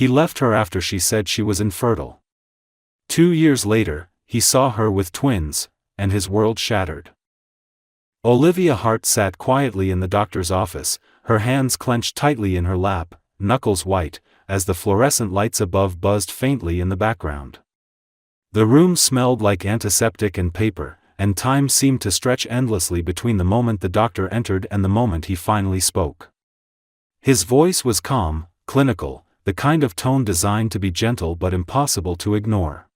He left her after she said she was infertile. 2 years later, he saw her with twins, and his world shattered. Olivia Hart sat quietly in the doctor's office, her hands clenched tightly in her lap, knuckles white, as the fluorescent lights above buzzed faintly in the background. The room smelled like antiseptic and paper, and time seemed to stretch endlessly between the moment the doctor entered and the moment he finally spoke. His voice was calm, clinical, the kind of tone designed to be gentle but impossible to ignore.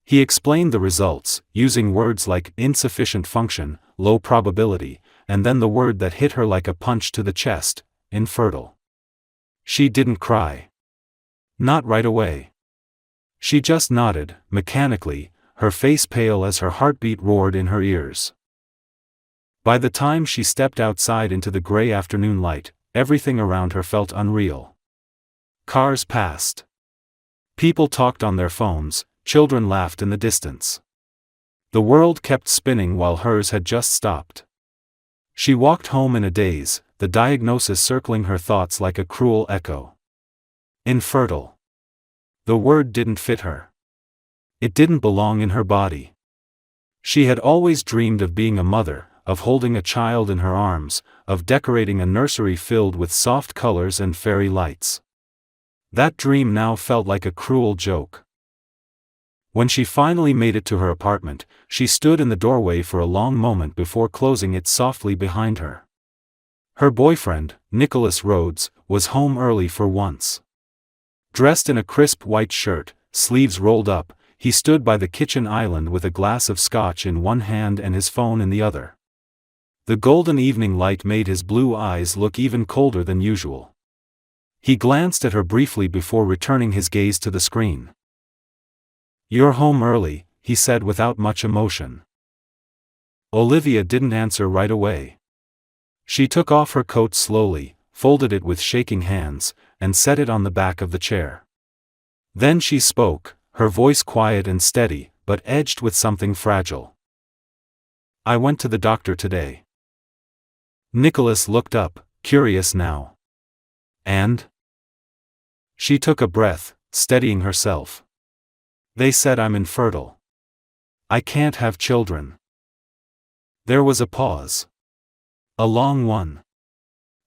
He explained the results, using words like insufficient function, low probability, and then the word that hit her like a punch to the chest, infertile. She didn't cry. Not right away. She just nodded, mechanically, her face pale as her heartbeat roared in her ears. By the time she stepped outside into the gray afternoon light, everything around her felt unreal. Cars passed. People talked on their phones, children laughed in the distance. The world kept spinning while hers had just stopped. She walked home in a daze, the diagnosis circling her thoughts like a cruel echo. Infertile. The word didn't fit her. It didn't belong in her body. She had always dreamed of being a mother, of holding a child in her arms, of decorating a nursery filled with soft colors and fairy lights. That dream now felt like a cruel joke. When she finally made it to her apartment, she stood in the doorway for a long moment before closing it softly behind her. Her boyfriend, Nicholas Rhodes, was home early for once. Dressed in a crisp white shirt, sleeves rolled up, he stood by the kitchen island with a glass of scotch in one hand and his phone in the other. The golden evening light made his blue eyes look even colder than usual. He glanced at her briefly before returning his gaze to the screen. "You're home early," he said without much emotion. Olivia didn't answer right away. She took off her coat slowly, folded it with shaking hands, and set it on the back of the chair. Then she spoke, her voice quiet and steady, but edged with something fragile. "I went to the doctor today." Nicholas looked up, curious now. "And?" She took a breath, steadying herself. "They said I'm infertile. I can't have children." There was a pause. A long one.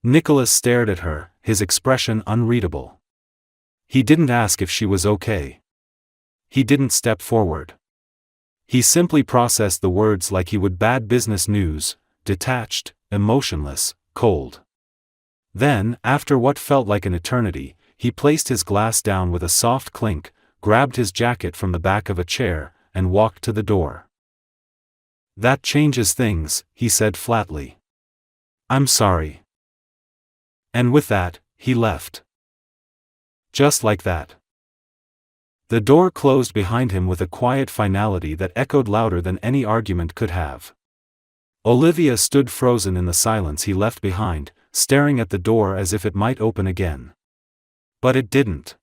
Nicholas stared at her, his expression unreadable. He didn't ask if she was okay. He didn't step forward. He simply processed the words like he would bad business news, detached, emotionless, cold. Then, after what felt like an eternity, he placed his glass down with a soft clink, grabbed his jacket from the back of a chair, and walked to the door. "That changes things," he said flatly. "I'm sorry." And with that, he left. Just like that. The door closed behind him with a quiet finality that echoed louder than any argument could have. Olivia stood frozen in the silence he left behind, staring at the door as if it might open again. But it didn't.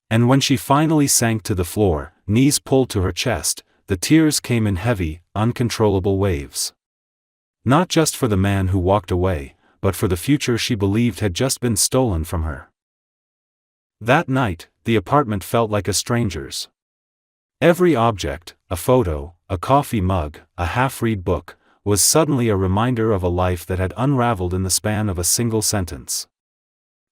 And when she finally sank to the floor, knees pulled to her chest, the tears came in heavy, uncontrollable waves. Not just for the man who walked away, but for the future she believed had just been stolen from her. That night, the apartment felt like a stranger's. Every object, a photo, a coffee mug, a half-read book, was suddenly a reminder of a life that had unraveled in the span of a single sentence.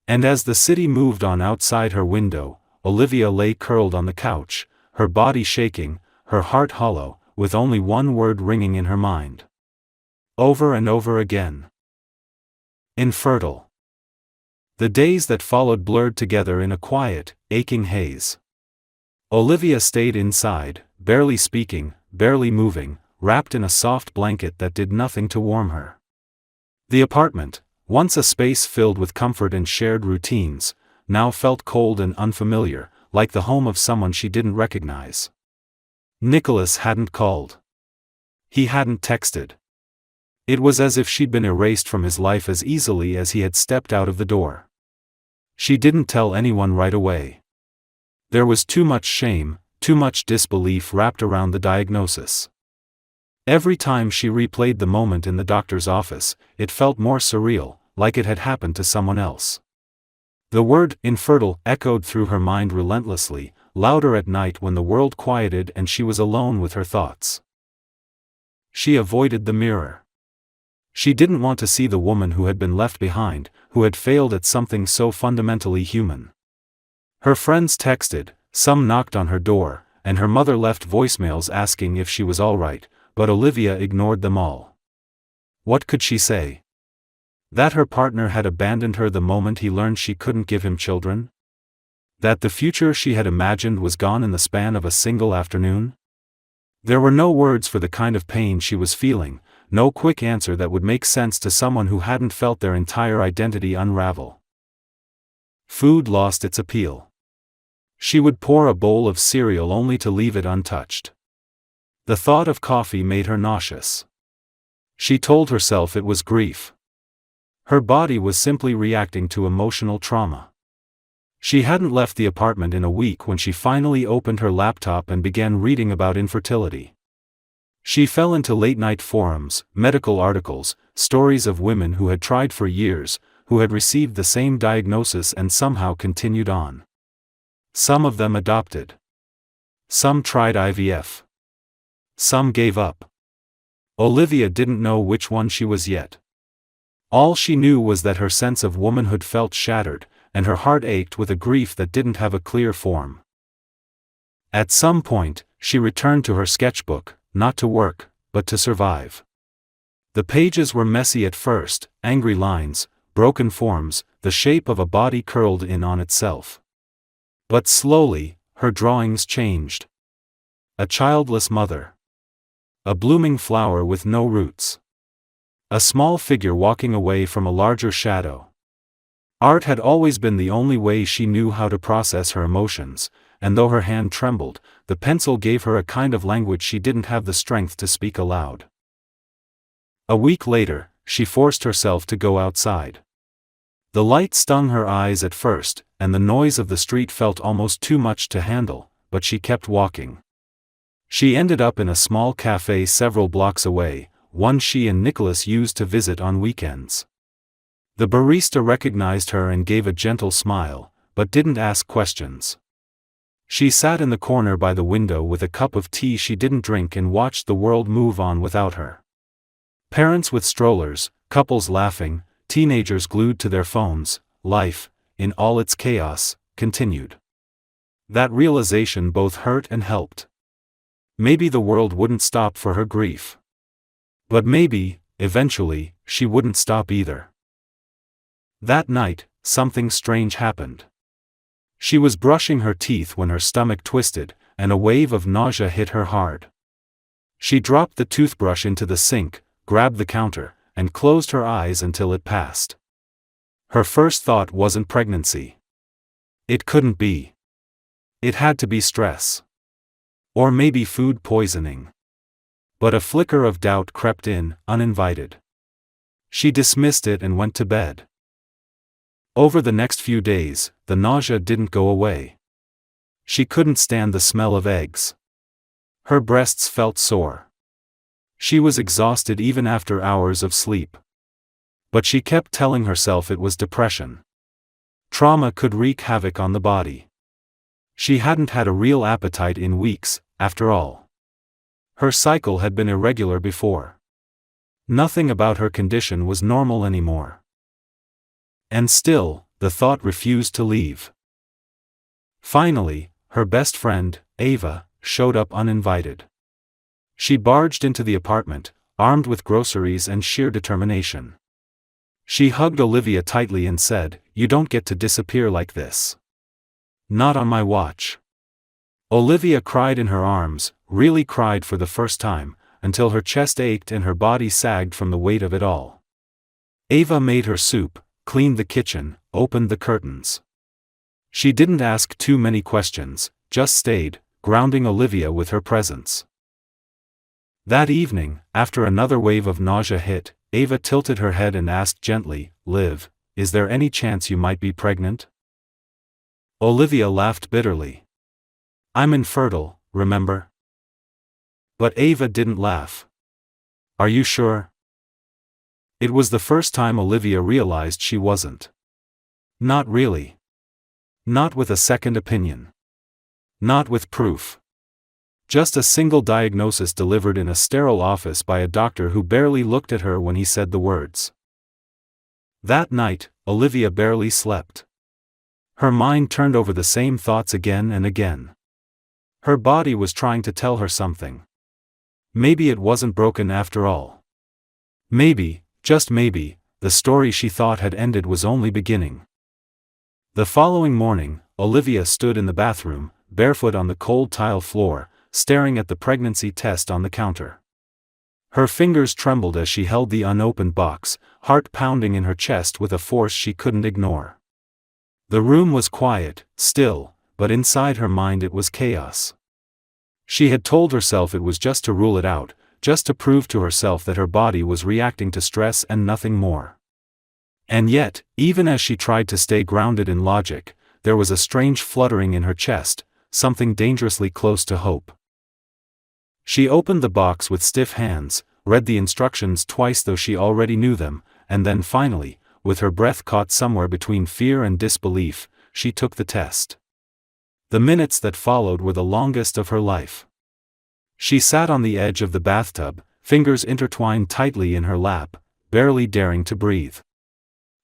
And as the city moved on outside her window, Olivia lay curled on the couch, her body shaking, her heart hollow, with only one word ringing in her mind. Over and over again. Infertile. The days that followed blurred together in a quiet, aching haze. Olivia stayed inside, barely speaking, barely moving, wrapped in a soft blanket that did nothing to warm her. The apartment, once a space filled with comfort and shared routines, now felt cold and unfamiliar, like the home of someone she didn't recognize. Nicholas hadn't called. He hadn't texted. It was as if she'd been erased from his life as easily as he had stepped out of the door. She didn't tell anyone right away. There was too much shame, too much disbelief wrapped around the diagnosis. Every time she replayed the moment in the doctor's office, it felt more surreal, like it had happened to someone else. The word infertile echoed through her mind relentlessly, louder at night when the world quieted and she was alone with her thoughts. She avoided the mirror. She didn't want to see the woman who had been left behind, who had failed at something so fundamentally human. Her friends texted, some knocked on her door, and her mother left voicemails asking if she was all right, but Olivia ignored them all. What could she say? That her partner had abandoned her the moment he learned she couldn't give him children? That the future she had imagined was gone in the span of a single afternoon? There were no words for the kind of pain she was feeling, no quick answer that would make sense to someone who hadn't felt their entire identity unravel. Food lost its appeal. She would pour a bowl of cereal only to leave it untouched. The thought of coffee made her nauseous. She told herself it was grief. Her body was simply reacting to emotional trauma. She hadn't left the apartment in a week when she finally opened her laptop and began reading about infertility. She fell into late-night forums, medical articles, stories of women who had tried for years, who had received the same diagnosis and somehow continued on. Some of them adopted. Some tried IVF. Some gave up. Olivia didn't know which one she was yet. All she knew was that her sense of womanhood felt shattered, and her heart ached with a grief that didn't have a clear form. At some point, she returned to her sketchbook, not to work, but to survive. The pages were messy at first, angry lines, broken forms, the shape of a body curled in on itself. But slowly, her drawings changed. A childless mother. A blooming flower with no roots. A small figure walking away from a larger shadow. Art had always been the only way she knew how to process her emotions, and though her hand trembled, the pencil gave her a kind of language she didn't have the strength to speak aloud. A week later, she forced herself to go outside. The light stung her eyes at first, and the noise of the street felt almost too much to handle, but she kept walking. She ended up in a small cafe several blocks away, one she and Nicholas used to visit on weekends. The barista recognized her and gave a gentle smile, but didn't ask questions. She sat in the corner by the window with a cup of tea she didn't drink and watched the world move on without her. Parents with strollers, couples laughing, teenagers glued to their phones, life, in all its chaos, continued. That realization both hurt and helped. Maybe the world wouldn't stop for her grief. But maybe, eventually, she wouldn't stop either. That night, something strange happened. She was brushing her teeth when her stomach twisted, and a wave of nausea hit her hard. She dropped the toothbrush into the sink, grabbed the counter, and closed her eyes until it passed. Her first thought wasn't pregnancy. It couldn't be. It had to be stress. Or maybe food poisoning. But a flicker of doubt crept in, uninvited. She dismissed it and went to bed. Over the next few days, the nausea didn't go away. She couldn't stand the smell of eggs. Her breasts felt sore. She was exhausted even after hours of sleep. But she kept telling herself it was depression. Trauma could wreak havoc on the body. She hadn't had a real appetite in weeks, after all. Her cycle had been irregular before. Nothing about her condition was normal anymore. And still, the thought refused to leave. Finally, her best friend, Ava, showed up uninvited. She barged into the apartment, armed with groceries and sheer determination. She hugged Olivia tightly and said, "You don't get to disappear like this. Not on my watch." Olivia cried in her arms, really cried for the first time, until her chest ached and her body sagged from the weight of it all. Ava made her soup, cleaned the kitchen, opened the curtains. She didn't ask too many questions, just stayed, grounding Olivia with her presence. That evening, after another wave of nausea hit, Ava tilted her head and asked gently, "Liv, is there any chance you might be pregnant?" Olivia laughed bitterly. "I'm infertile, remember?" But Ava didn't laugh. "Are you sure?" It was the first time Olivia realized she wasn't. Not really. Not with a second opinion. Not with proof. Just a single diagnosis delivered in a sterile office by a doctor who barely looked at her when he said the words. That night, Olivia barely slept. Her mind turned over the same thoughts again and again. Her body was trying to tell her something. Maybe it wasn't broken after all. Maybe, just maybe, the story she thought had ended was only beginning. The following morning, Olivia stood in the bathroom, barefoot on the cold tile floor, staring at the pregnancy test on the counter. Her fingers trembled as she held the unopened box, heart pounding in her chest with a force she couldn't ignore. The room was quiet, still, but inside her mind it was chaos. She had told herself it was just to rule it out, just to prove to herself that her body was reacting to stress and nothing more. And yet, even as she tried to stay grounded in logic, there was a strange fluttering in her chest, something dangerously close to hope. She opened the box with stiff hands, read the instructions twice though she already knew them, and then finally, with her breath caught somewhere between fear and disbelief, she took the test. The minutes that followed were the longest of her life. She sat on the edge of the bathtub, fingers intertwined tightly in her lap, barely daring to breathe.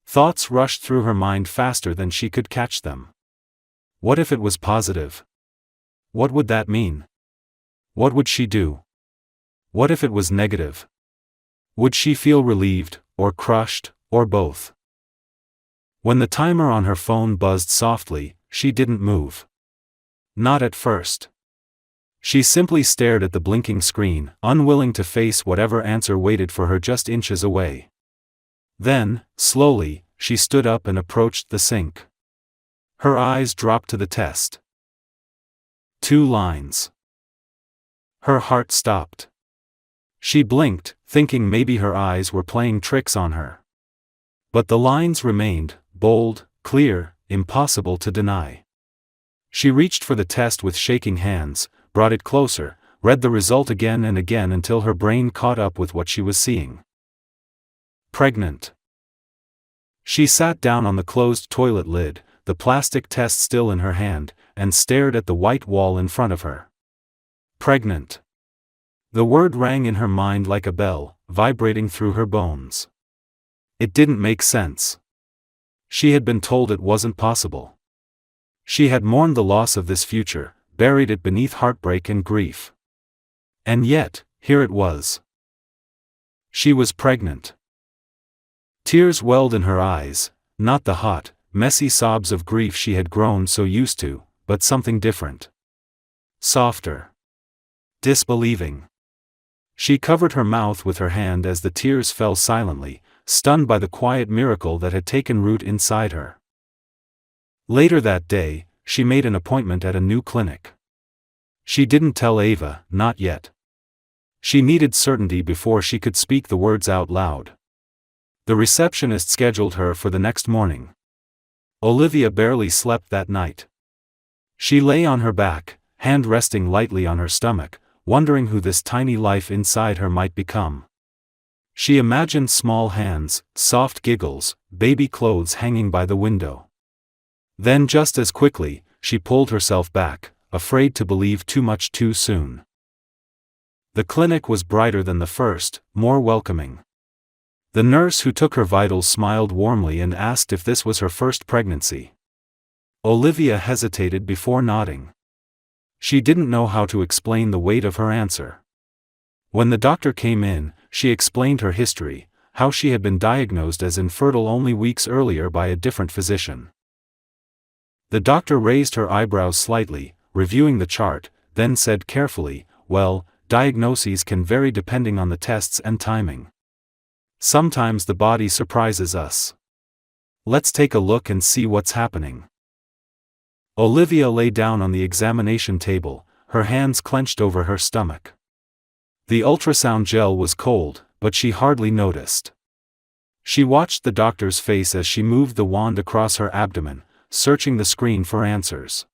Thoughts rushed through her mind faster than she could catch them. What if it was positive? What would that mean? What would she do? What if it was negative? Would she feel relieved, or crushed, or both? When the timer on her phone buzzed softly, she didn't move. Not at first. She simply stared at the blinking screen, unwilling to face whatever answer waited for her just inches away. Then, slowly, she stood up and approached the sink. Her eyes dropped to the test. 2 lines. Her heart stopped. She blinked, thinking maybe her eyes were playing tricks on her. But the lines remained, bold, clear, impossible to deny. She reached for the test with shaking hands, brought it closer, read the result again and again until her brain caught up with what she was seeing. Pregnant. She sat down on the closed toilet lid, the plastic test still in her hand, and stared at the white wall in front of her. Pregnant. The word rang in her mind like a bell, vibrating through her bones. It didn't make sense. She had been told it wasn't possible. She had mourned the loss of this future, buried it beneath heartbreak and grief. And yet, here it was. She was pregnant. Tears welled in her eyes, not the hot, messy sobs of grief she had grown so used to, but something different. Softer. Disbelieving. She covered her mouth with her hand as the tears fell silently, stunned by the quiet miracle that had taken root inside her. Later that day, she made an appointment at a new clinic. She didn't tell Ava, not yet. She needed certainty before she could speak the words out loud. The receptionist scheduled her for the next morning. Olivia barely slept that night. She lay on her back, hand resting lightly on her stomach, wondering who this tiny life inside her might become. She imagined small hands, soft giggles, baby clothes hanging by the window. Then just as quickly, she pulled herself back, afraid to believe too much too soon. The clinic was brighter than the first, more welcoming. The nurse who took her vitals smiled warmly and asked if this was her first pregnancy. Olivia hesitated before nodding. She didn't know how to explain the weight of her answer. When the doctor came in, she explained her history, how she had been diagnosed as infertile only weeks earlier by a different physician. The doctor raised her eyebrows slightly, reviewing the chart, then said carefully, "Well, diagnoses can vary depending on the tests and timing. Sometimes the body surprises us. Let's take a look and see what's happening." Olivia lay down on the examination table, her hands clenched over her stomach. The ultrasound gel was cold, but she hardly noticed. She watched the doctor's face as she moved the wand across her abdomen, searching the screen for answers.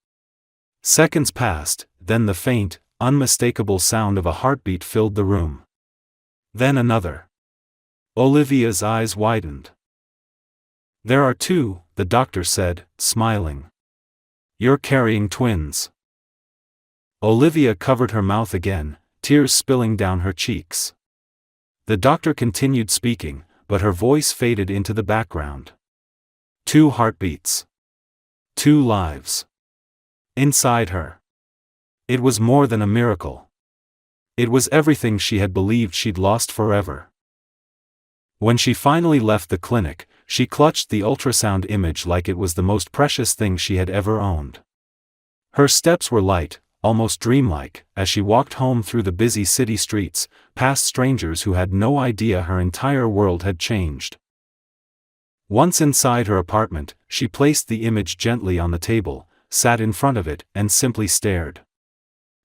Seconds passed, then the faint, unmistakable sound of a heartbeat filled the room. Then another. Olivia's eyes widened. "There are 2, the doctor said, smiling. You're carrying twins. Olivia covered her mouth again, tears spilling down her cheeks. The doctor continued speaking, but her voice faded into the background. 2 heartbeats. 2 lives. Inside her. It was more than a miracle. It was everything she had believed she'd lost forever. When she finally left the clinic, she clutched the ultrasound image like it was the most precious thing she had ever owned. Her steps were light, almost dreamlike, as she walked home through the busy city streets, past strangers who had no idea her entire world had changed. Once inside her apartment, she placed the image gently on the table, sat in front of it, and simply stared.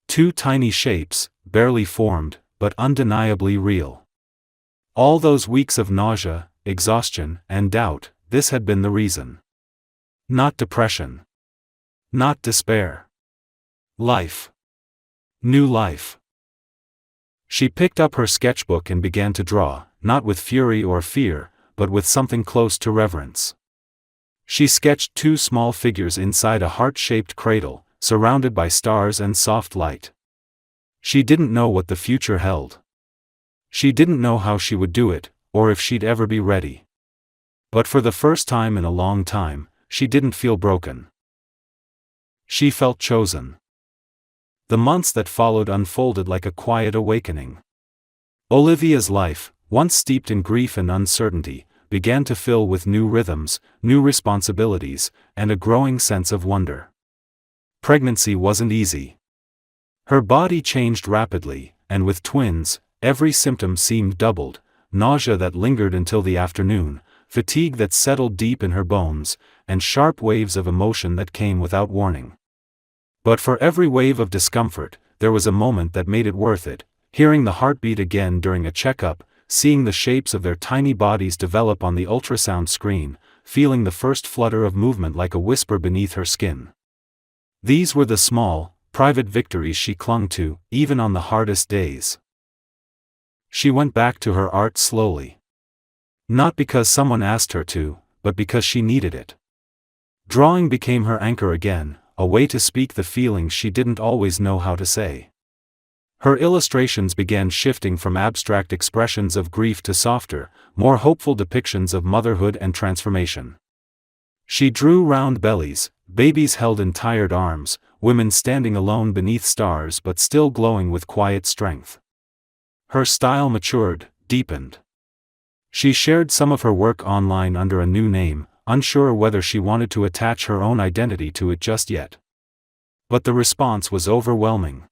2 tiny shapes, barely formed, but undeniably real. All those weeks of nausea, exhaustion, and doubt, this had been the reason. Not depression. Not despair. Life. New life. She picked up her sketchbook and began to draw, not with fury or fear, but with something close to reverence. She sketched 2 small figures inside a heart-shaped cradle, surrounded by stars and soft light. She didn't know what the future held. She didn't know how she would do it, or if she'd ever be ready. But for the first time in a long time, she didn't feel broken. She felt chosen. The months that followed unfolded like a quiet awakening. Olivia's life, once steeped in grief and uncertainty, began to fill with new rhythms, new responsibilities, and a growing sense of wonder. Pregnancy wasn't easy. Her body changed rapidly, and with twins, every symptom seemed doubled: nausea that lingered until the afternoon, fatigue that settled deep in her bones, and sharp waves of emotion that came without warning. But for every wave of discomfort, there was a moment that made it worth it: hearing the heartbeat again during a checkup, seeing the shapes of their tiny bodies develop on the ultrasound screen, feeling the first flutter of movement like a whisper beneath her skin. These were the small, private victories she clung to, even on the hardest days. She went back to her art slowly. Not because someone asked her to, but because she needed it. Drawing became her anchor again, a way to speak the feelings she didn't always know how to say. Her illustrations began shifting from abstract expressions of grief to softer, more hopeful depictions of motherhood and transformation. She drew round bellies, babies held in tired arms, women standing alone beneath stars but still glowing with quiet strength. Her style matured, deepened. She shared some of her work online under a new name, unsure whether she wanted to attach her own identity to it just yet. But the response was overwhelming.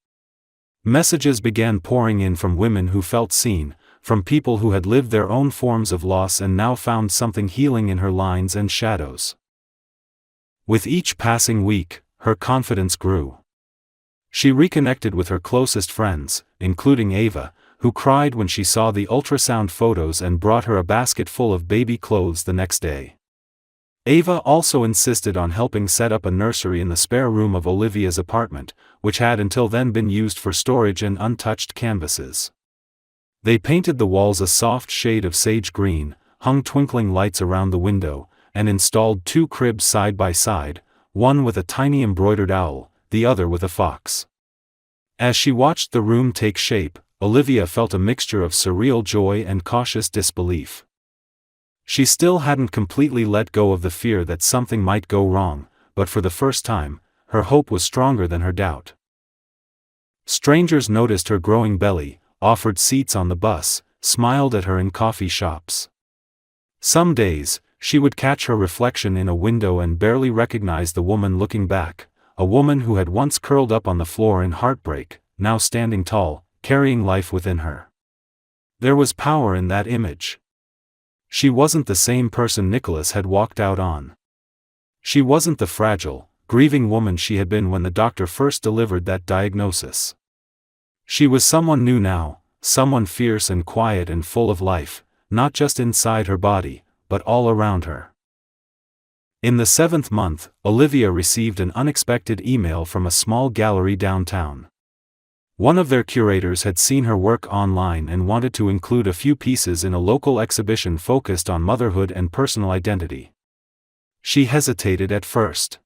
Messages began pouring in from women who felt seen, from people who had lived their own forms of loss and now found something healing in her lines and shadows. With each passing week, her confidence grew. She reconnected with her closest friends, including Ava, who cried when she saw the ultrasound photos and brought her a basket full of baby clothes the next day. Ava also insisted on helping set up a nursery in the spare room of Olivia's apartment, which had until then been used for storage and untouched canvases. They painted the walls a soft shade of sage green, hung twinkling lights around the window, and installed 2 cribs side by side, one with a tiny embroidered owl, the other with a fox. As she watched the room take shape, Olivia felt a mixture of surreal joy and cautious disbelief. She still hadn't completely let go of the fear that something might go wrong, but for the first time, her hope was stronger than her doubt. Strangers noticed her growing belly, offered seats on the bus, smiled at her in coffee shops. Some days, she would catch her reflection in a window and barely recognize the woman looking back, a woman who had once curled up on the floor in heartbreak, now standing tall, carrying life within her. There was power in that image. She wasn't the same person Nicholas had walked out on. She wasn't the fragile, grieving woman she had been when the doctor first delivered that diagnosis. She was someone new now, someone fierce and quiet and full of life, not just inside her body, but all around her. In the 7th month, Olivia received an unexpected email from a small gallery downtown. One of their curators had seen her work online and wanted to include a few pieces in a local exhibition focused on motherhood and personal identity. She hesitated at first.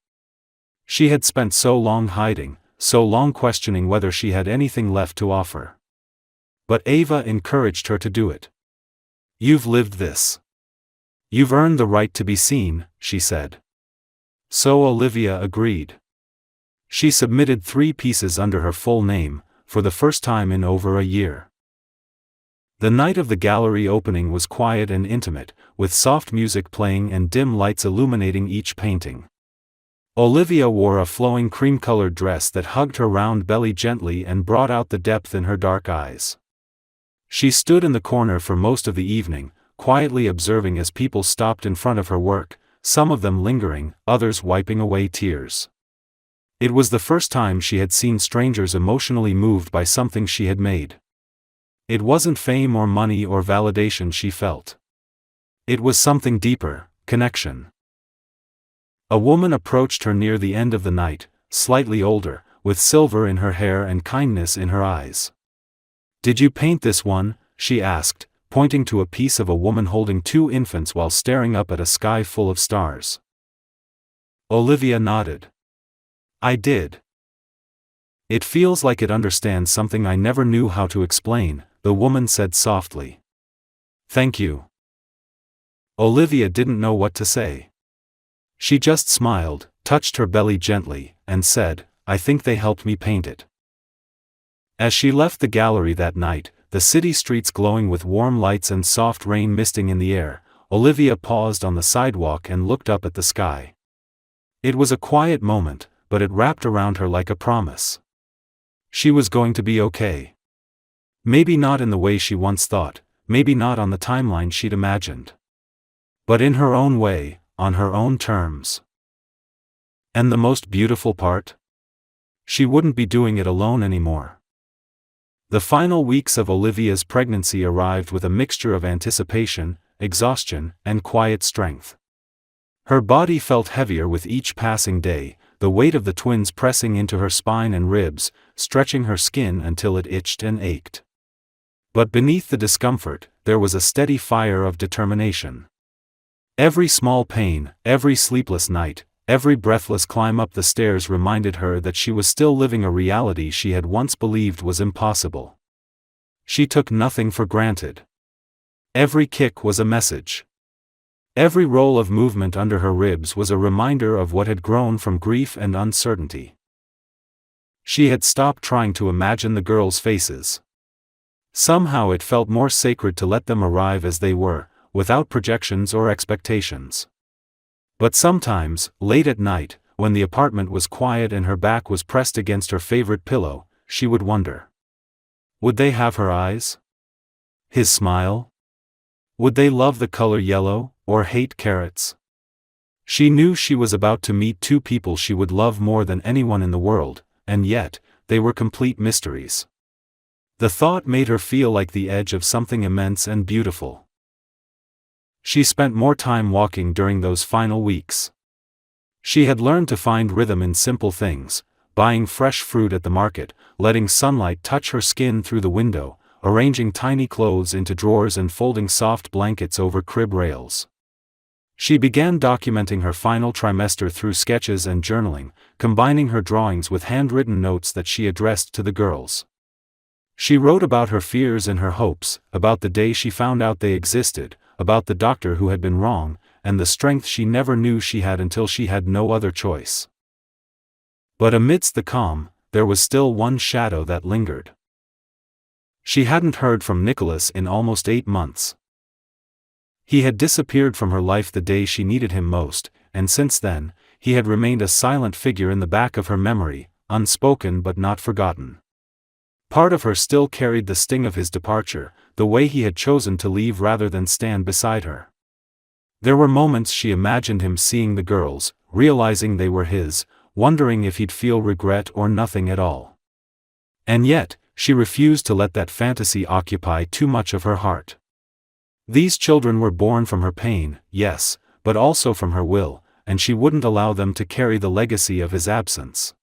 She had spent so long hiding, so long questioning whether she had anything left to offer. But Ava encouraged her to do it. "You've lived this. You've earned the right to be seen," she said. So Olivia agreed. She submitted 3 pieces under her full name, for the first time in over a year. The night of the gallery opening was quiet and intimate, with soft music playing and dim lights illuminating each painting. Olivia wore a flowing cream-colored dress that hugged her round belly gently and brought out the depth in her dark eyes. She stood in the corner for most of the evening, quietly observing as people stopped in front of her work, some of them lingering, others wiping away tears. It was the first time she had seen strangers emotionally moved by something she had made. It wasn't fame or money or validation she felt. It was something deeper, connection. A woman approached her near the end of the night, slightly older, with silver in her hair and kindness in her eyes. "Did you paint this one?" she asked, pointing to a piece of a woman holding 2 infants while staring up at a sky full of stars. Olivia nodded. "I did. It feels like it understands something I never knew how to explain," the woman said softly. "Thank you." Olivia didn't know what to say. She just smiled, touched her belly gently, and said, "I think they helped me paint it." As she left the gallery that night, the city streets glowing with warm lights and soft rain misting in the air, Olivia paused on the sidewalk and looked up at the sky. It was a quiet moment, but it wrapped around her like a promise. She was going to be okay. Maybe not in the way she once thought, maybe not on the timeline she'd imagined. But in her own way, on her own terms. And the most beautiful part? She wouldn't be doing it alone anymore. The final weeks of Olivia's pregnancy arrived with a mixture of anticipation, exhaustion, and quiet strength. Her body felt heavier with each passing day, the weight of the twins pressing into her spine and ribs, stretching her skin until it itched and ached. But beneath the discomfort, there was a steady fire of determination. Every small pain, every sleepless night, every breathless climb up the stairs reminded her that she was still living a reality she had once believed was impossible. She took nothing for granted. Every kick was a message. Every roll of movement under her ribs was a reminder of what had grown from grief and uncertainty. She had stopped trying to imagine the girls' faces. Somehow it felt more sacred to let them arrive as they were, without projections or expectations. But sometimes, late at night, when the apartment was quiet and her back was pressed against her favorite pillow, she would wonder. Would they have her eyes? His smile? Would they love the color yellow, or hate carrots? She knew she was about to meet 2 people she would love more than anyone in the world, and yet, they were complete mysteries. The thought made her feel like the edge of something immense and beautiful. She spent more time walking during those final weeks. She had learned to find rhythm in simple things, buying fresh fruit at the market, letting sunlight touch her skin through the window, arranging tiny clothes into drawers and folding soft blankets over crib rails. She began documenting her final trimester through sketches and journaling, combining her drawings with handwritten notes that she addressed to the girls. She wrote about her fears and her hopes, about the day she found out they existed, about the doctor who had been wrong, and the strength she never knew she had until she had no other choice. But amidst the calm, there was still one shadow that lingered. She hadn't heard from Nicholas in almost 8 months. He had disappeared from her life the day she needed him most, and since then, he had remained a silent figure in the back of her memory, unspoken but not forgotten. Part of her still carried the sting of his departure, the way he had chosen to leave rather than stand beside her. There were moments she imagined him seeing the girls, realizing they were his, wondering if he'd feel regret or nothing at all. And yet, she refused to let that fantasy occupy too much of her heart. These children were born from her pain, yes, but also from her will, and she wouldn't allow them to carry the legacy of his absence.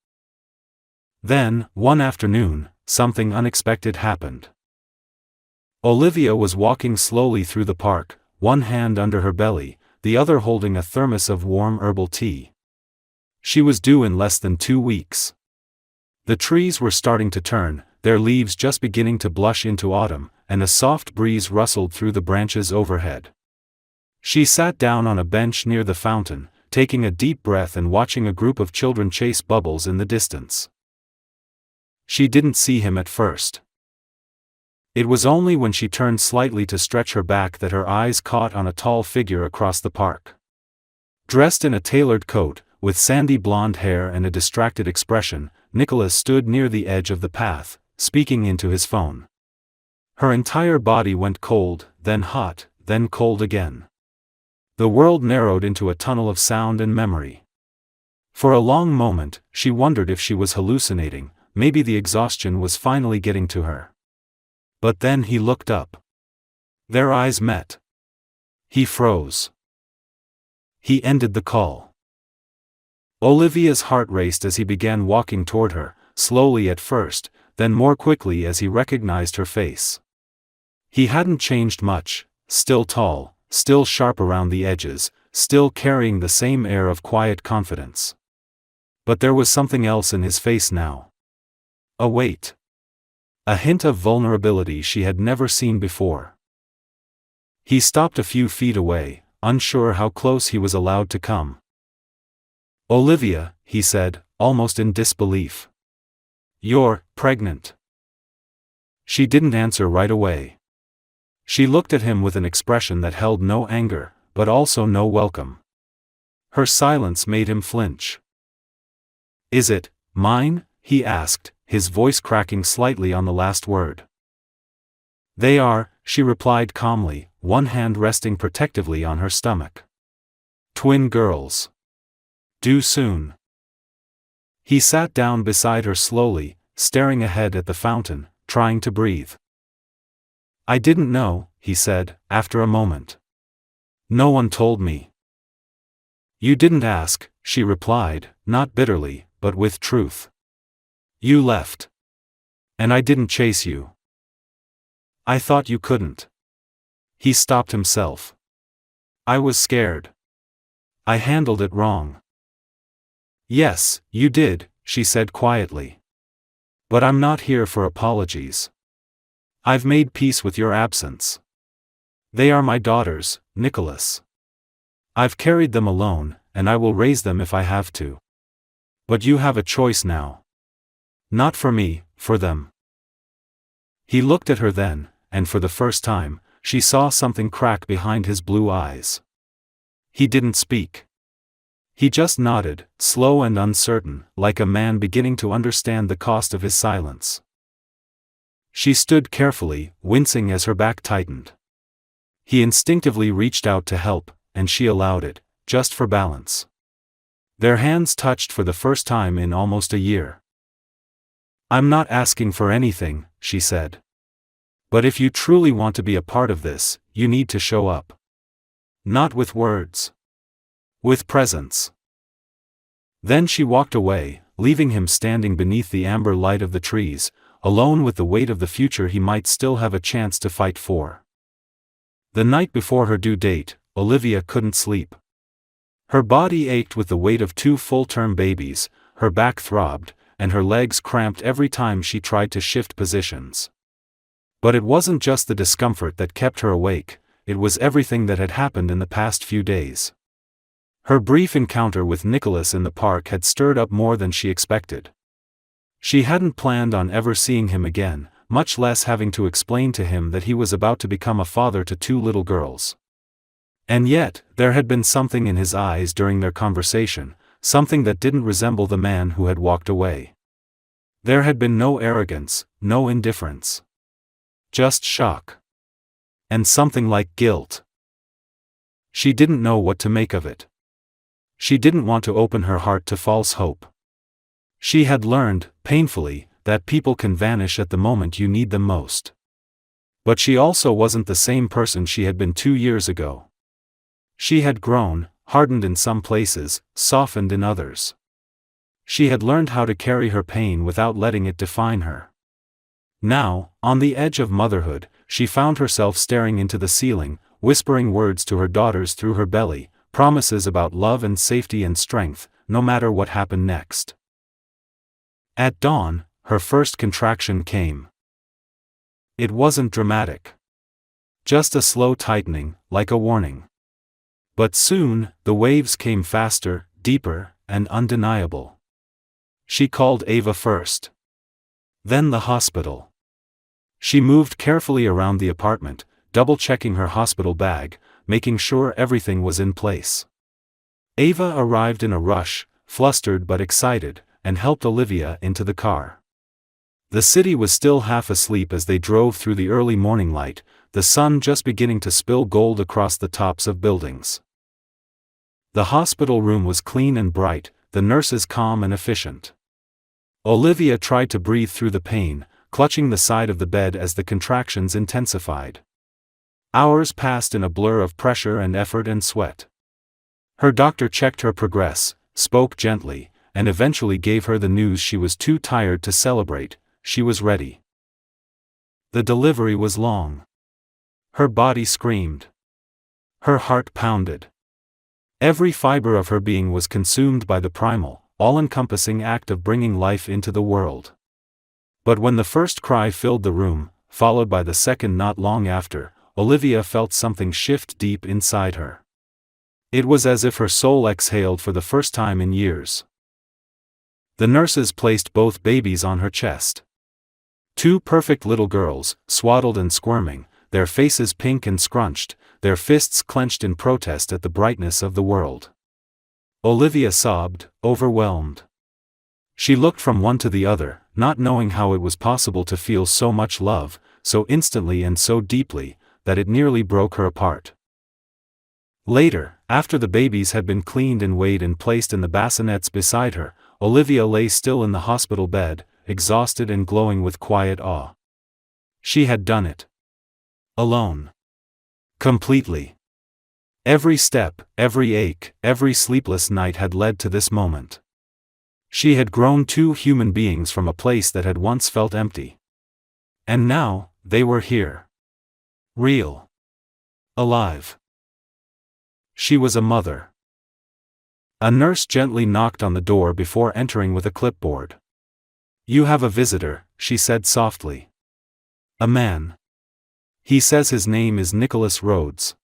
Then, one afternoon, something unexpected happened. Olivia was walking slowly through the park, one hand under her belly, the other holding a thermos of warm herbal tea. She was due in less than 2 weeks. The trees were starting to turn, their leaves just beginning to blush into autumn, and a soft breeze rustled through the branches overhead. She sat down on a bench near the fountain, taking a deep breath and watching a group of children chase bubbles in the distance. She didn't see him at first. It was only when she turned slightly to stretch her back that her eyes caught on a tall figure across the park. Dressed in a tailored coat, with sandy blonde hair and a distracted expression, Nicholas stood near the edge of the path, speaking into his phone. Her entire body went cold, then hot, then cold again. The world narrowed into a tunnel of sound and memory. For a long moment, she wondered if she was hallucinating, maybe the exhaustion was finally getting to her. But then he looked up. Their eyes met. He froze. He ended the call. Olivia's heart raced as he began walking toward her, slowly at first, then more quickly as he recognized her face. He hadn't changed much, still tall, still sharp around the edges, still carrying the same air of quiet confidence. But there was something else in his face now. A weight. A hint of vulnerability she had never seen before. He stopped a few feet away, unsure how close he was allowed to come. "Olivia," he said, almost in disbelief. "You're pregnant." She didn't answer right away. She looked at him with an expression that held no anger, but also no welcome. Her silence made him flinch. "Is it mine?" he asked, his voice cracking slightly on the last word. "They are," she replied calmly, one hand resting protectively on her stomach. "Twin girls. Due soon." He sat down beside her slowly, staring ahead at the fountain, trying to breathe. "I didn't know," he said, after a moment. "No one told me." "You didn't ask," she replied, not bitterly, but with truth. "You left. And I didn't chase you. I thought you couldn't." He stopped himself. "I was scared. I handled it wrong." "Yes, you did," she said quietly. "But I'm not here for apologies. I've made peace with your absence. They are my daughters, Nicholas. I've carried them alone, and I will raise them if I have to. But you have a choice now. Not for me, for them." He looked at her then, and for the first time, she saw something crack behind his blue eyes. He didn't speak. He just nodded, slow and uncertain, like a man beginning to understand the cost of his silence. She stood carefully, wincing as her back tightened. He instinctively reached out to help, and she allowed it, just for balance. Their hands touched for the first time in almost a year. "I'm not asking for anything," she said. "But if you truly want to be a part of this, you need to show up. Not with words. With presence." Then she walked away, leaving him standing beneath the amber light of the trees, alone with the weight of the future he might still have a chance to fight for. The night before her due date, Olivia couldn't sleep. Her body ached with the weight of 2 full-term babies, her back throbbed, and her legs cramped every time she tried to shift positions. But it wasn't just the discomfort that kept her awake, it was everything that had happened in the past few days. Her brief encounter with Nicholas in the park had stirred up more than she expected. She hadn't planned on ever seeing him again, much less having to explain to him that he was about to become a father to 2 little girls. And yet, there had been something in his eyes during their conversation, something that didn't resemble the man who had walked away. There had been no arrogance, no indifference. Just shock. And something like guilt. She didn't know what to make of it. She didn't want to open her heart to false hope. She had learned, painfully, that people can vanish at the moment you need them most. But she also wasn't the same person she had been 2 years ago. She had grown, hardened in some places, softened in others. She had learned how to carry her pain without letting it define her. Now, on the edge of motherhood, she found herself staring into the ceiling, whispering words to her daughters through her belly, promises about love and safety and strength, no matter what happened next. At dawn, her first contraction came. It wasn't dramatic. Just a slow tightening, like a warning. But soon, the waves came faster, deeper, and undeniable. She called Ava first. Then the hospital. She moved carefully around the apartment, double-checking her hospital bag, making sure everything was in place. Ava arrived in a rush, flustered but excited, and helped Olivia into the car. The city was still half asleep as they drove through the early morning light, the sun just beginning to spill gold across the tops of buildings. The hospital room was clean and bright, the nurses calm and efficient. Olivia tried to breathe through the pain, clutching the side of the bed as the contractions intensified. Hours passed in a blur of pressure and effort and sweat. Her doctor checked her progress, spoke gently, and eventually gave her the news she was too tired to celebrate. She was ready. The delivery was long. Her body screamed. Her heart pounded. Every fiber of her being was consumed by the primal, all-encompassing act of bringing life into the world. But when the first cry filled the room, followed by the second not long after, Olivia felt something shift deep inside her. It was as if her soul exhaled for the first time in years. The nurses placed both babies on her chest. Two perfect little girls, swaddled and squirming, their faces pink and scrunched, their fists clenched in protest at the brightness of the world. Olivia sobbed, overwhelmed. She looked from one to the other, not knowing how it was possible to feel so much love, so instantly and so deeply, that it nearly broke her apart. Later, after the babies had been cleaned and weighed and placed in the bassinets beside her, Olivia lay still in the hospital bed, exhausted and glowing with quiet awe. She had done it. Alone. Completely. Every step, every ache, every sleepless night had led to this moment. She had grown two human beings from a place that had once felt empty. And now, they were here. Real. Alive. She was a mother. A nurse gently knocked on the door before entering with a clipboard. "You have a visitor," she said softly. "A man. He says his name is Nicholas Rhodes."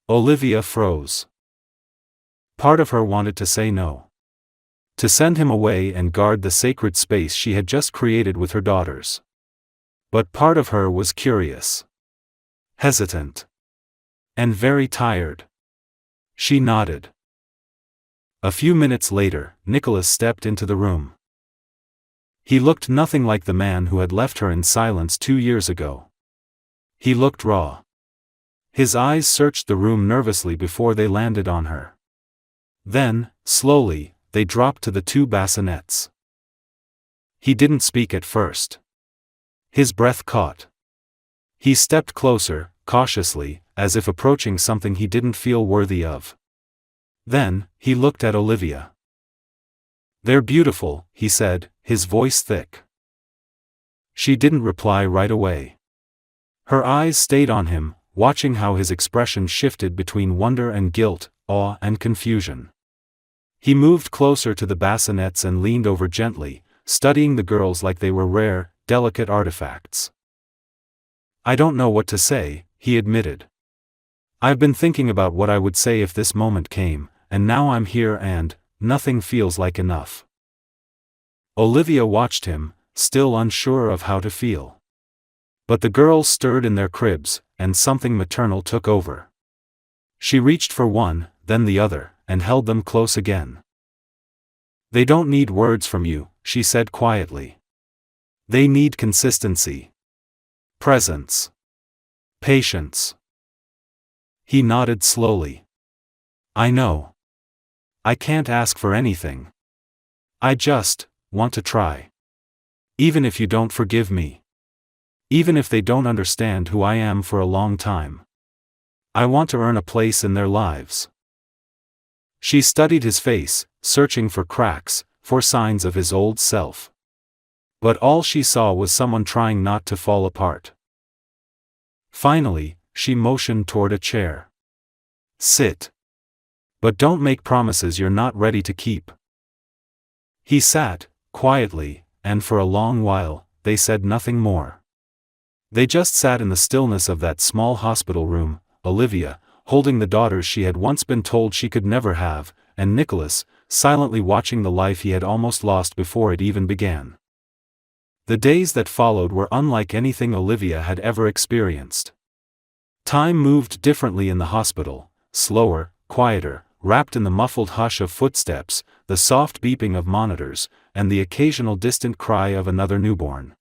Olivia froze. Part of her wanted to say no. To send him away and guard the sacred space she had just created with her daughters. But part of her was curious. Hesitant. And very tired. She nodded. A few minutes later, Nicholas stepped into the room. He looked nothing like the man who had left her in silence 2 years ago. He looked raw. His eyes searched the room nervously before they landed on her. Then, slowly, they dropped to the two bassinets. He didn't speak at first. His breath caught. He stepped closer, cautiously, as if approaching something he didn't feel worthy of. Then, he looked at Olivia. "They're beautiful," he said, his voice thick. She didn't reply right away. Her eyes stayed on him, watching how his expression shifted between wonder and guilt, awe and confusion. He moved closer to the bassinets and leaned over gently, studying the girls like they were rare, delicate artifacts. "I don't know what to say," he admitted. "I've been thinking about what I would say if this moment came, and now I'm here and nothing feels like enough." Olivia watched him, still unsure of how to feel. But the girls stirred in their cribs, and something maternal took over. She reached for one, then the other, and held them close again. "They don't need words from you," she said quietly. "They need consistency. Presence. Patience." He nodded slowly. "I know. I can't ask for anything. I just want to try. Even if you don't forgive me. Even if they don't understand who I am for a long time. I want to earn a place in their lives." She studied his face, searching for cracks, for signs of his old self. But all she saw was someone trying not to fall apart. Finally, she motioned toward a chair. "Sit." But don't make promises you're not ready to keep. He sat, quietly, and for a long while, they said nothing more. They just sat in the stillness of that small hospital room, Olivia, holding the daughters she had once been told she could never have, and Nicholas, silently watching the life he had almost lost before it even began. The days that followed were unlike anything Olivia had ever experienced. Time moved differently in the hospital, slower, quieter, wrapped in the muffled hush of footsteps, the soft beeping of monitors, and the occasional distant cry of another newborn.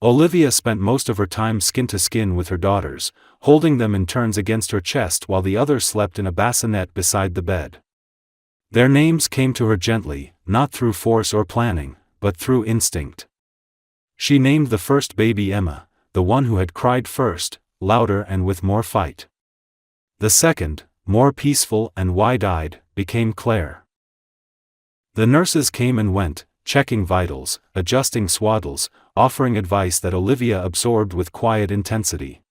Olivia spent most of her time skin to skin with her daughters, holding them in turns against her chest while the others slept in a bassinet beside the bed. Their names came to her gently, not through force or planning, but through instinct. She named the first baby Emma, the one who had cried first, louder and with more fight. The second, more peaceful and wide-eyed, became Claire. The nurses came and went, checking vitals, adjusting swaddles, offering advice that Olivia absorbed with quiet intensity.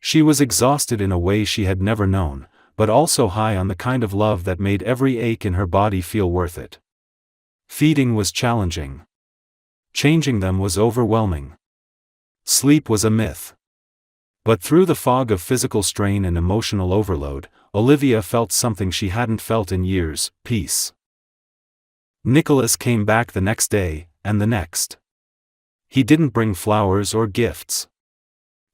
She was exhausted in a way she had never known, but also high on the kind of love that made every ache in her body feel worth it. Feeding was challenging. Changing them was overwhelming. Sleep was a myth. But through the fog of physical strain and emotional overload, Olivia felt something she hadn't felt in years: peace. Nicholas came back the next day, and the next. He didn't bring flowers or gifts.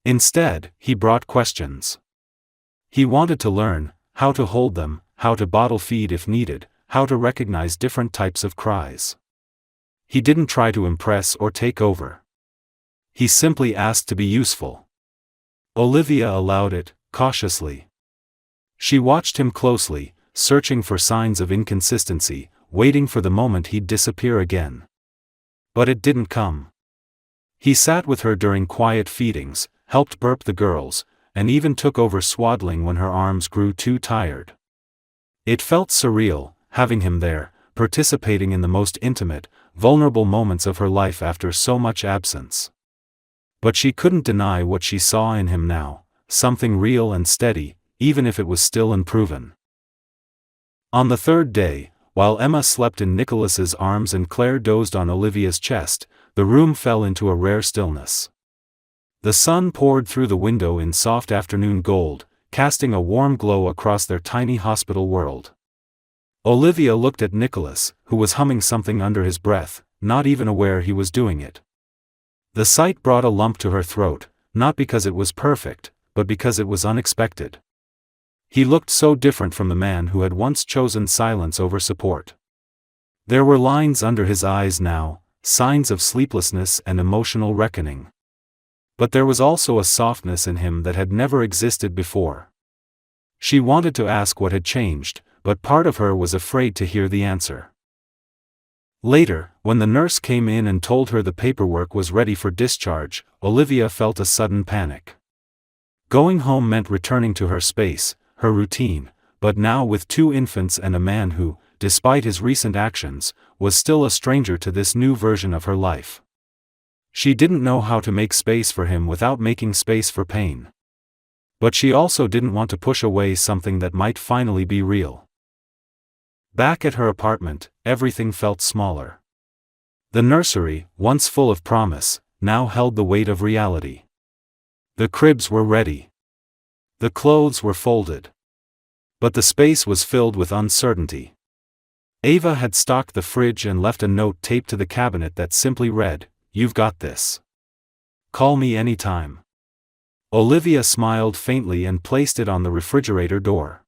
Instead, he brought questions. He wanted to learn how to hold them, how to bottle feed if needed, how to recognize different types of cries. He didn't try to impress or take over. He simply asked to be useful. Olivia allowed it, cautiously. She watched him closely, searching for signs of inconsistency, waiting for the moment he'd disappear again. But it didn't come. He sat with her during quiet feedings, helped burp the girls, and even took over swaddling when her arms grew too tired. It felt surreal, having him there, participating in the most intimate, vulnerable moments of her life after so much absence. But she couldn't deny what she saw in him now, something real and steady, even if it was still unproven. On the third day, while Emma slept in Nicholas's arms and Claire dozed on Olivia's chest, the room fell into a rare stillness. The sun poured through the window in soft afternoon gold, casting a warm glow across their tiny hospital world. Olivia looked at Nicholas, who was humming something under his breath, not even aware he was doing it. The sight brought a lump to her throat, not because it was perfect, but because it was unexpected. He looked so different from the man who had once chosen silence over support. There were lines under his eyes now, signs of sleeplessness and emotional reckoning. But there was also a softness in him that had never existed before. She wanted to ask what had changed, but part of her was afraid to hear the answer. Later, when the nurse came in and told her the paperwork was ready for discharge, Olivia felt a sudden panic. Going home meant returning to her space, her routine, but now with 2 infants and a man who, despite his recent actions, was still a stranger to this new version of her life. She didn't know how to make space for him without making space for pain. But she also didn't want to push away something that might finally be real. Back at her apartment, everything felt smaller. The nursery, once full of promise, now held the weight of reality. The cribs were ready. The clothes were folded. But the space was filled with uncertainty. Ava had stocked the fridge and left a note taped to the cabinet that simply read, "You've got this. Call me anytime." Olivia smiled faintly and placed it on the refrigerator door.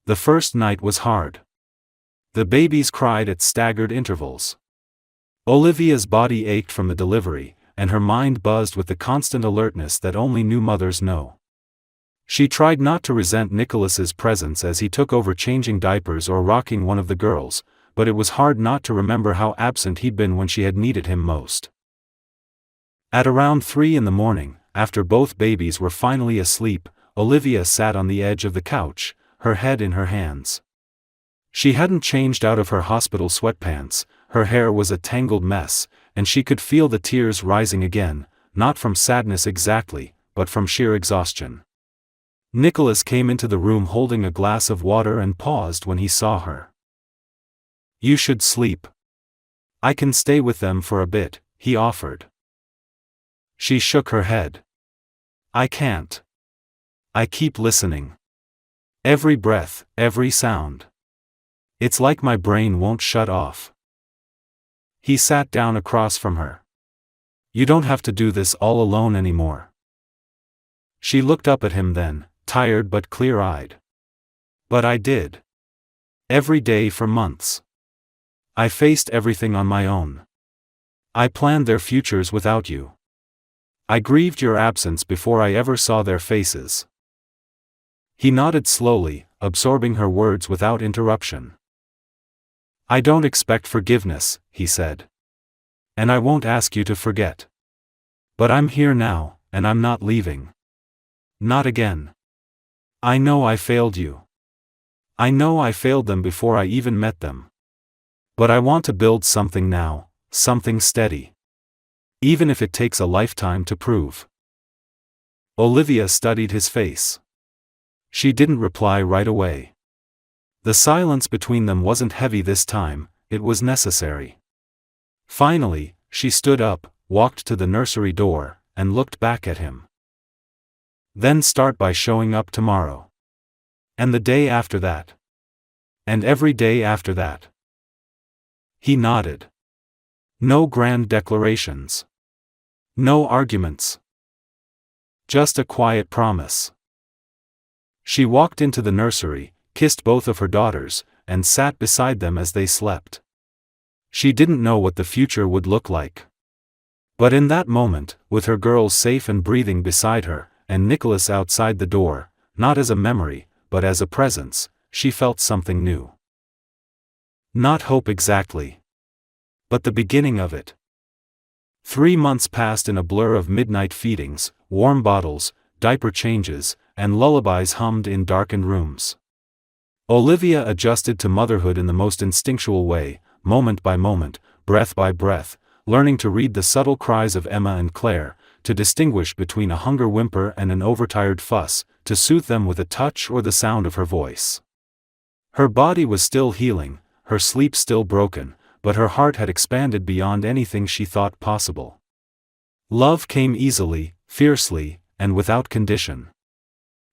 The first night was hard. The babies cried at staggered intervals. Olivia's body ached from the delivery, and her mind buzzed with the constant alertness that only new mothers know. She tried not to resent Nicholas's presence as he took over changing diapers or rocking one of the girls, but it was hard not to remember how absent he'd been when she had needed him most. At around 3 in the morning, after both babies were finally asleep, Olivia sat on the edge of the couch, her head in her hands. She hadn't changed out of her hospital sweatpants, her hair was a tangled mess, and she could feel the tears rising again, not from sadness exactly, but from sheer exhaustion. Nicholas came into the room holding a glass of water and paused when he saw her. "You should sleep. I can stay with them for a bit," he offered. She shook her head. "I can't. I keep listening. Every breath, every sound. It's like my brain won't shut off." He sat down across from her. "You don't have to do this all alone anymore." She looked up at him then, tired but clear-eyed. "But I did. Every day for months. I faced everything on my own. I planned their futures without you. I grieved your absence before I ever saw their faces." He nodded slowly, absorbing her words without interruption. "I don't expect forgiveness," he said. "And I won't ask you to forget. But I'm here now, and I'm not leaving. Not again. I know I failed you. I know I failed them before I even met them. But I want to build something now, something steady. Even if it takes a lifetime to prove." Olivia studied his face. She didn't reply right away. The silence between them wasn't heavy this time, it was necessary. Finally, she stood up, walked to the nursery door, and looked back at him. "Then start by showing up tomorrow. And the day after that. And every day after that." He nodded. No grand declarations. No arguments. Just a quiet promise. She walked into the nursery, kissed both of her daughters, and sat beside them as they slept. She didn't know what the future would look like. But in that moment, with her girls safe and breathing beside her, and Nicholas outside the door, not as a memory, but as a presence, she felt something new. Not hope exactly. But the beginning of it. 3 months passed in a blur of midnight feedings, warm bottles, diaper changes, and lullabies hummed in darkened rooms. Olivia adjusted to motherhood in the most instinctual way, moment by moment, breath by breath, learning to read the subtle cries of Emma and Claire, to distinguish between a hunger whimper and an overtired fuss, to soothe them with a touch or the sound of her voice. Her body was still healing, her sleep still broken, but her heart had expanded beyond anything she thought possible. Love came easily, fiercely, and without condition.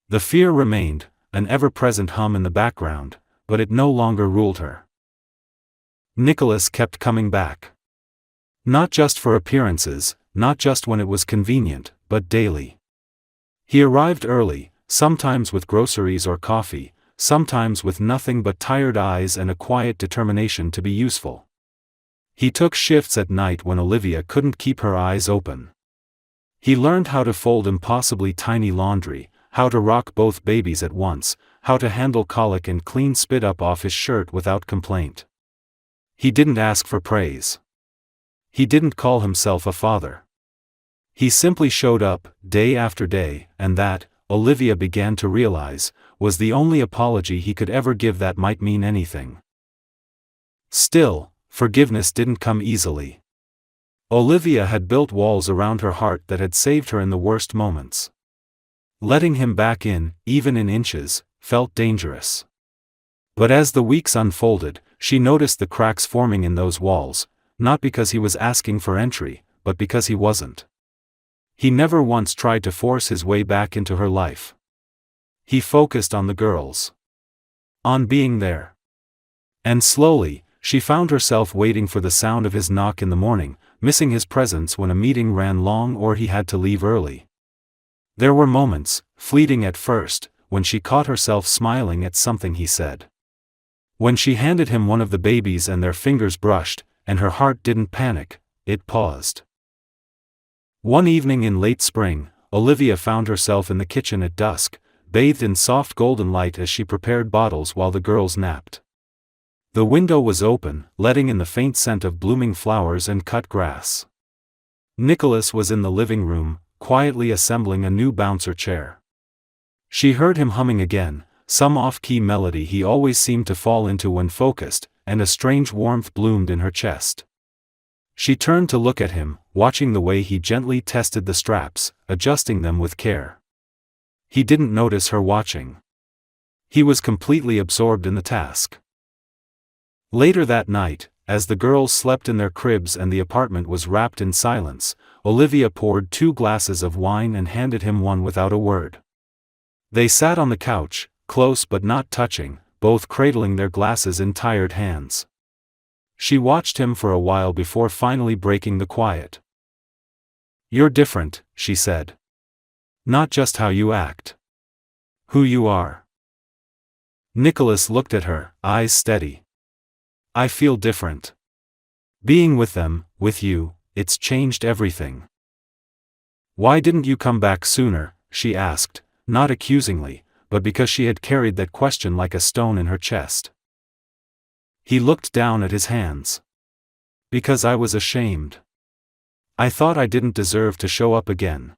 The fear remained, an ever-present hum in the background, but it no longer ruled her. Nicholas kept coming back. Not just for appearances, not just when it was convenient, but daily. He arrived early, sometimes with groceries or coffee, sometimes with nothing but tired eyes and a quiet determination to be useful. He took shifts at night when Olivia couldn't keep her eyes open. He learned how to fold impossibly tiny laundry, how to rock both babies at once, how to handle colic and clean spit up off his shirt without complaint. He didn't ask for praise. He didn't call himself a father. He simply showed up, day after day, and that, Olivia began to realize, was the only apology he could ever give that might mean anything. Still, forgiveness didn't come easily. Olivia had built walls around her heart that had saved her in the worst moments. Letting him back in, even in inches, felt dangerous. But as the weeks unfolded, she noticed the cracks forming in those walls, not because he was asking for entry, but because he wasn't. He never once tried to force his way back into her life. He focused on the girls. On being there. And slowly, she found herself waiting for the sound of his knock in the morning, missing his presence when a meeting ran long or he had to leave early. There were moments, fleeting at first, when she caught herself smiling at something he said. When she handed him one of the babies and their fingers brushed, and her heart didn't panic, it paused. One evening in late spring, Olivia found herself in the kitchen at dusk, bathed in soft golden light as she prepared bottles while the girls napped. The window was open, letting in the faint scent of blooming flowers and cut grass. Nicholas was in the living room, quietly assembling a new bouncer chair. She heard him humming again, some off-key melody he always seemed to fall into when focused, and a strange warmth bloomed in her chest. She turned to look at him, watching the way he gently tested the straps, adjusting them with care. He didn't notice her watching. He was completely absorbed in the task. Later that night, as the girls slept in their cribs and the apartment was wrapped in silence, Olivia poured 2 glasses of wine and handed him one without a word. They sat on the couch, close but not touching, both cradling their glasses in tired hands. She watched him for a while before finally breaking the quiet. "You're different," she said. "Not just how you act. Who you are." Nicholas looked at her, eyes steady. "I feel different. Being with them, with you, it's changed everything." "Why didn't you come back sooner?" she asked, not accusingly, but because she had carried that question like a stone in her chest. He looked down at his hands. "Because I was ashamed. I thought I didn't deserve to show up again.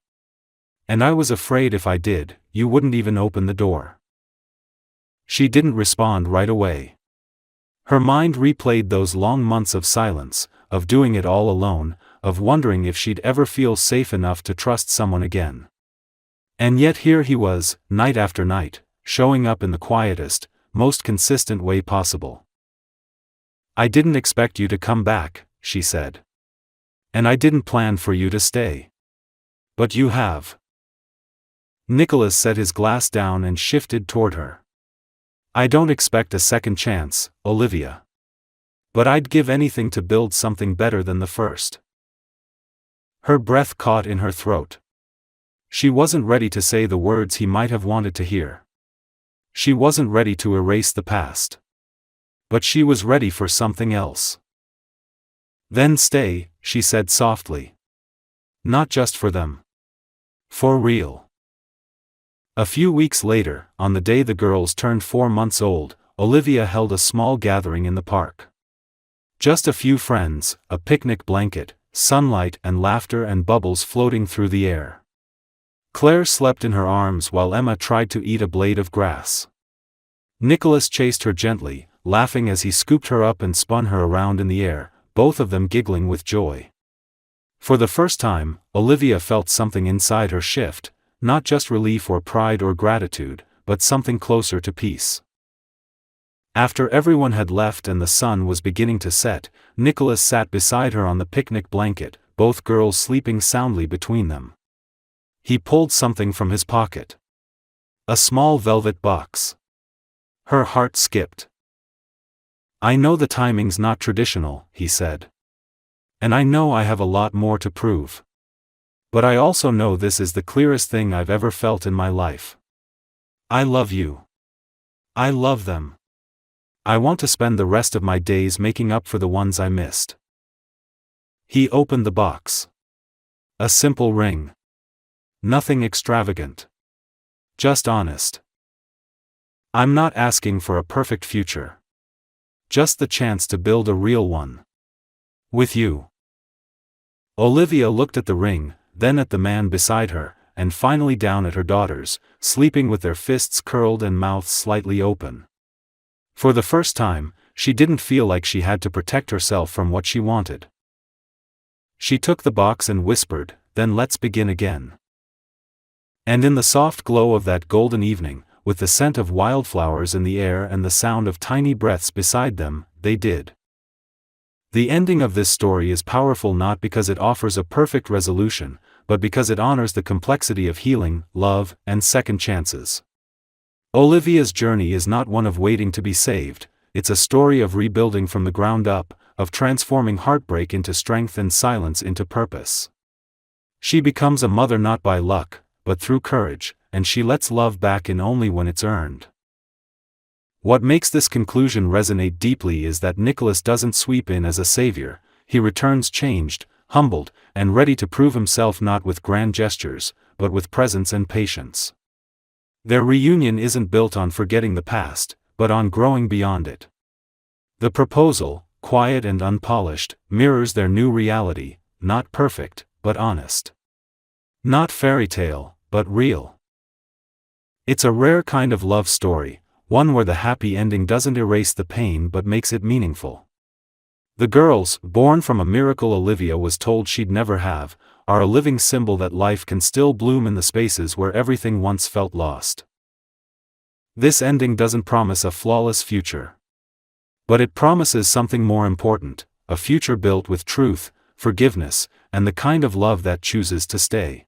And I was afraid if I did, you wouldn't even open the door." She didn't respond right away. Her mind replayed those long months of silence, of doing it all alone, of wondering if she'd ever feel safe enough to trust someone again. And yet here he was, night after night, showing up in the quietest, most consistent way possible. "I didn't expect you to come back," she said. "And I didn't plan for you to stay. But you have." Nicholas set his glass down and shifted toward her. "I don't expect a second chance, Olivia. But I'd give anything to build something better than the first." Her breath caught in her throat. She wasn't ready to say the words he might have wanted to hear. She wasn't ready to erase the past. But she was ready for something else. "Then stay," she said softly. "Not just for them. For real." A few weeks later, on the day the girls turned 4 months old, Olivia held a small gathering in the park. Just a few friends, a picnic blanket, sunlight and laughter and bubbles floating through the air. Claire slept in her arms while Emma tried to eat a blade of grass. Nicholas chased her gently, laughing as he scooped her up and spun her around in the air, both of them giggling with joy. For the first time, Olivia felt something inside her shift, not just relief or pride or gratitude, but something closer to peace. After everyone had left and the sun was beginning to set, Nicholas sat beside her on the picnic blanket, both girls sleeping soundly between them. He pulled something from his pocket. A small velvet box. Her heart skipped. "I know the timing's not traditional," he said. "And I know I have a lot more to prove. But I also know this is the clearest thing I've ever felt in my life. I love you. I love them. I want to spend the rest of my days making up for the ones I missed." He opened the box. A simple ring. Nothing extravagant. Just honest. "I'm not asking for a perfect future. Just the chance to build a real one. With you." Olivia looked at the ring, then at the man beside her, and finally down at her daughters, sleeping with their fists curled and mouths slightly open. For the first time, she didn't feel like she had to protect herself from what she wanted. She took the box and whispered, "Then let's begin again." And in the soft glow of that golden evening, with the scent of wildflowers in the air and the sound of tiny breaths beside them, they did. The ending of this story is powerful not because it offers a perfect resolution, but because it honors the complexity of healing, love, and second chances. Olivia's journey is not one of waiting to be saved, it's a story of rebuilding from the ground up, of transforming heartbreak into strength and silence into purpose. She becomes a mother not by luck, but through courage, and she lets love back in only when it's earned. What makes this conclusion resonate deeply is that Nicholas doesn't sweep in as a savior, he returns changed, humbled, and ready to prove himself not with grand gestures, but with presence and patience. Their reunion isn't built on forgetting the past, but on growing beyond it. The proposal, quiet and unpolished, mirrors their new reality, not perfect, but honest. Not fairy tale, but real. It's a rare kind of love story, one where the happy ending doesn't erase the pain but makes it meaningful. The girls, born from a miracle Olivia was told she'd never have, are a living symbol that life can still bloom in the spaces where everything once felt lost. This ending doesn't promise a flawless future. But it promises something more important, a future built with truth, forgiveness, and the kind of love that chooses to stay.